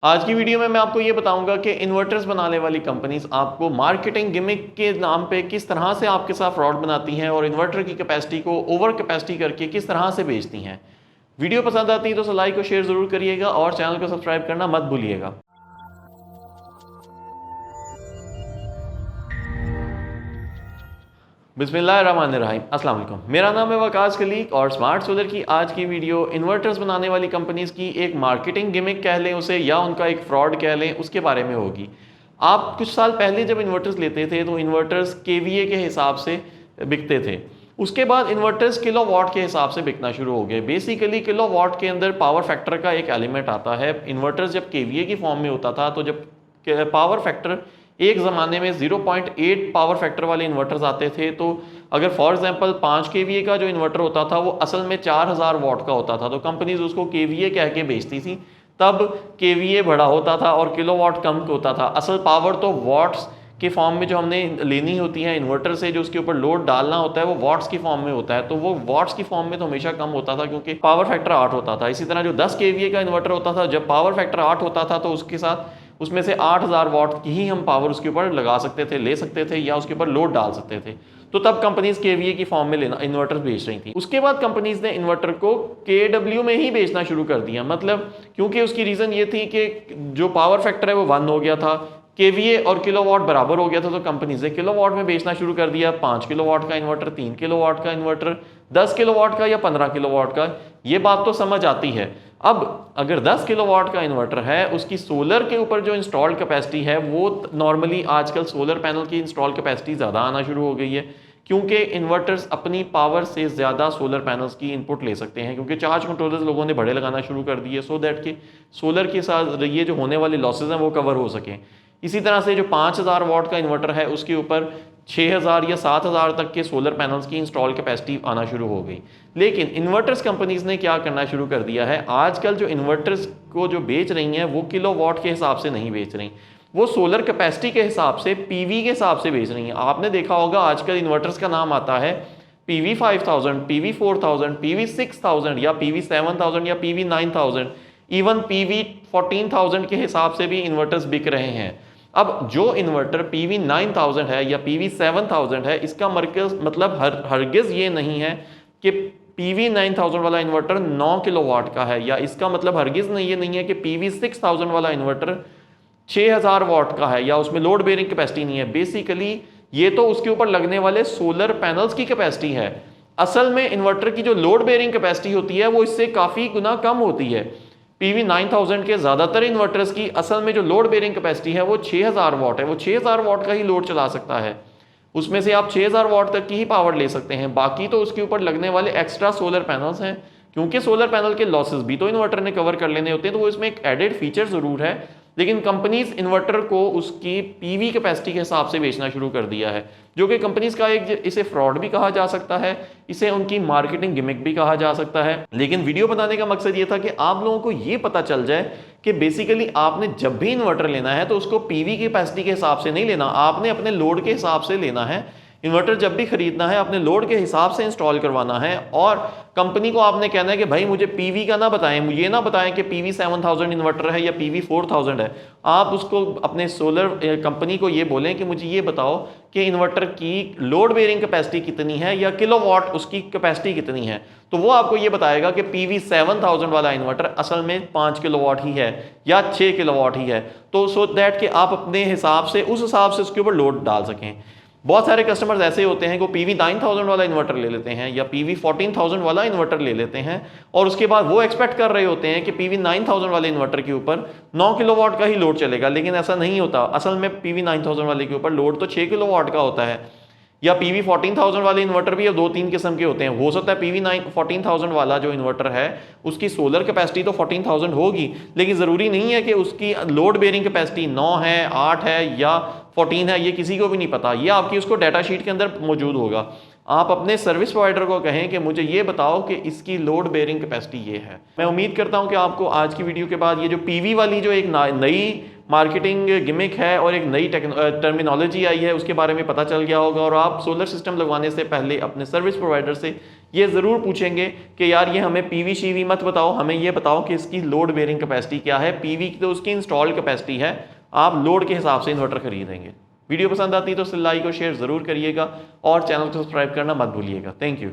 आज की वीडियो में मैं आपको ये बताऊंगा कि इन्वर्टर्स बनाने वाली कंपनीज आपको मार्केटिंग गिमिक के नाम पे किस तरह से आपके साथ फ्रॉड बनाती हैं और इन्वर्टर की कैपेसिटी को ओवर कैपेसिटी करके किस तरह से बेचती हैं। वीडियो पसंद आती है तो लाइक और शेयर जरूर करिएगा और चैनल को सब्सक्राइब करना मत भूलिएगा। बिस्मिल्लाहिर्रहमानिर्रहीम, अस्सलाम वालेकुम। मेरा नाम है वकास खलीक और स्मार्ट सोलर की आज की वीडियो इन्वर्टर्स बनाने वाली कंपनीज की एक मार्केटिंग गिमिक कह लें उसे या उनका एक फ्रॉड कह लें, उसके बारे में होगी। आप कुछ साल पहले जब इन्वर्टर्स लेते थे तो इन्वर्टर्स केवीए के हिसाब से बिकते थे। उसके बाद इन्वर्टर्स किलो वाट के हिसाब से बिकना शुरू हो गए। बेसिकली किलो वाट के अंदर पावर फैक्टर का एक एलिमेंट आता है। इन्वर्टर्स जब केवीए की फॉर्म में होता था तो जब पावर फैक्टर एक ज़माने में 0.8 पावर फैक्टर वाले इन्वर्टर्स आते थे, तो अगर फॉर एग्जांपल 5 केवीए का जो इन्वर्टर होता था वो असल में 4000 वाट का होता था, तो कंपनीज उसको केवीए कह के बेचती थी। तब केवीए बड़ा होता था और किलोवाट कम होता था। असल पावर तो वाट्स के फॉर्म में जो हमने लेनी होती है इन्वर्टर से, जो उसके ऊपर लोड डालना होता है वो वाट्स की फॉर्म में होता है, तो वो वाट्स की फॉर्म में तो हमेशा कम होता था क्योंकि पावर फैक्टर 8 होता था। इसी तरह जो 10 केवीए का इन्वर्टर होता था, जब पावर फैक्टर 8 होता था तो उसके साथ उसमें से 8000 वाट की ही हम पावर उसके ऊपर लगा सकते थे, ले सकते थे या उसके ऊपर लोड डाल सकते थे। तो तब कंपनीज केवीए की फॉर्म में लेना इन्वर्टर्स बेच रही थी। उसके बाद कंपनीज ने इन्वर्टर को केडब्ल्यू में ही बेचना शुरू कर दिया, मतलब क्योंकि उसकी रीजन ये थी कि जो पावर फैक्टर है वो 1 हो गया था, केवीए और किलोवाट बराबर हो गया था, तो कंपनीज ने किलोवाट में बेचना शुरू कर दिया। 5 किलोवाट का इन्वर्टर, 3 किलोवाट का इन्वर्टर, 10 किलोवाट का या 15 किलोवाट का, ये बात तो समझ आती है। अब अगर 10 किलोवाट का इन्वर्टर है, उसकी सोलर के ऊपर जो इंस्टॉल्ड कैपेसिटी है वो नॉर्मली आजकल सोलर पैनल की इंस्टॉल कैपेसिटी ज़्यादा आना शुरू हो गई है, क्योंकि इन्वर्टर्स अपनी पावर से ज़्यादा सोलर पैनल्स की इनपुट ले सकते हैं, क्योंकि चार्ज कंट्रोलर्स लोगों ने बड़े लगाना शुरू कर दिए सो दैट कि सोलर के साथ ये जो होने वाले लॉसेज हैं वो कवर हो सकें। इसी तरह से जो 5000 वाट का इन्वर्टर है उसके ऊपर 6000 या 7000 तक के सोलर पैनल्स की इंस्टॉल कैपेसिटी आना शुरू हो गई। लेकिन इन्वर्टर्स कंपनीज ने क्या करना शुरू कर दिया है, आजकल जो इन्वर्टर्स को जो बेच रही हैं वो किलो वाट के हिसाब से नहीं बेच रही, वो सोलर कैपेसिटी के हिसाब से, पीवी के हिसाब से बेच रही हैं। आपने देखा होगा आजकल इन्वर्टर्स का नाम आता है पीवी 5000, पीवी 4000, पीवी 6000 या पीवी 7000 या पीवी 9000, इवन पीवी 14000 के हिसाब से भी इन्वर्टर्स बिक रहे हैं। अब जो इन्वर्टर पीवी 9000 है या पीवी 7000 है, इसका मतलब हरगिज ये नहीं है कि पीवी 9000 वाला इन्वर्टर 9 किलोवाट का है, या इसका मतलब हरगिज ये नहीं है कि पीवी 6000 वाला इन्वर्टर 6000 वाट का है या उसमें लोड बेयरिंग कैपेसिटी नहीं है। बेसिकली ये तो उसके ऊपर लगने वाले सोलर पैनल्स की कैपेसिटी है। असल में इन्वर्टर की जो लोड बेयरिंग कैपेसिटी होती है वो इससे काफ़ी गुना कम होती है। पीवी 9000 के ज़्यादातर इन्वर्टर्स की असल में जो लोड बेयरिंग कैपेसिटी है वो 6000 वाट है, वो 6000 वाट का ही लोड चला सकता है। उसमें से आप 6000 वाट तक की ही पावर ले सकते हैं, बाकी तो उसके ऊपर लगने वाले एक्स्ट्रा सोलर पैनल्स हैं। क्योंकि सोलर पैनल के लॉसेस भी तो इन्वर्टर ने कवर कर लेने होते हैं, तो वो इसमें एक एडेड फीचर ज़रूर है, लेकिन कंपनीज इन्वर्टर को उसकी पीवी कैपेसिटी के हिसाब से बेचना शुरू कर दिया है, जो कि कंपनीज का एक, इसे फ्रॉड भी कहा जा सकता है, इसे उनकी मार्केटिंग गिमिक भी कहा जा सकता है। लेकिन वीडियो बनाने का मकसद ये था कि आप लोगों को ये पता चल जाए कि बेसिकली आपने जब भी इन्वर्टर लेना है तो उसको पीवी की कैपेसिटी के हिसाब से नहीं लेना, आपने अपने लोड के हिसाब से लेना है। इन्वर्टर जब भी खरीदना है अपने लोड के हिसाब से इंस्टॉल करवाना है, और कंपनी को आपने कहना है कि भाई मुझे पीवी का ना बताएं, मुझे ये ना बताएं कि पीवी 7000 इन्वर्टर है या पीवी 4000 है। आप उसको अपने सोलर कंपनी को ये बोलें कि मुझे ये बताओ कि इन्वर्टर की लोड बेयरिंग कैपेसिटी कितनी है या किलोवाट उसकी कैपेसिटी कितनी है, तो वो आपको ये बताएगा कि पीवी 7000 वाला इन्वर्टर असल में 5 किलोवाट ही है या 6 किलोवाट ही है, तो सो दैट कि आप अपने हिसाब से उस हिसाब से उसके ऊपर लोड डाल सकें। बहुत सारे कस्टमर्स ऐसे होते हैं कि पीवी 9000 वाला इन्वर्टर ले लेते हैं या पीवी 14000 वाला इन्वर्टर ले लेते हैं, और उसके बाद वो एक्सपेक्ट कर रहे होते हैं कि पीवी 9000 वाले इन्वर्टर के ऊपर 9 किलोवाट का ही लोड चलेगा, लेकिन ऐसा नहीं होता। असल में पीवी 9000 वाले के ऊपर लोड तो 6 किलोवाट का होता है। या पीवी 14000 वाले इन्वर्टर भी 2-3 किस्म के होते हैं। हो सकता है पीवी 14000 वाला जो इन्वर्टर है उसकी सोलर कैपेसिटी तो 14000 होगी, लेकिन ज़रूरी नहीं है कि उसकी लोड बेयरिंग कैपेसिटी 9 है, 8 है या 14 है, ये किसी को भी नहीं पता। ये आपकी उसको डाटा शीट के अंदर मौजूद होगा। आप अपने सर्विस प्रोवाइडर को कहें कि मुझे ये बताओ कि इसकी लोड बेयरिंग कैपेसिटी ये है। मैं उम्मीद करता हूं कि आपको आज की वीडियो के बाद ये जो पीवी वाली जो एक नई मार्केटिंग गिमिक है और एक नई टर्मिनोलॉजी आई है उसके बारे में पता चल गया होगा, और आप सोलर सिस्टम लगवाने से पहले अपने सर्विस प्रोवाइडर से ये ज़रूर पूछेंगे कि यार ये हमें पीवी शीवी मत बताओ, हमें ये बताओ कि इसकी लोड बेयरिंग कैपेसिटी क्या है। पीवी की तो उसकी इंस्टॉल कैपेसिटी है, आप लोड के हिसाब से इन्वर्टर खरीदेंगे। वीडियो पसंद आती है तो लाइक और शेयर ज़रूर करिएगा और चैनल को सब्सक्राइब करना मत भूलिएगा। Thank you.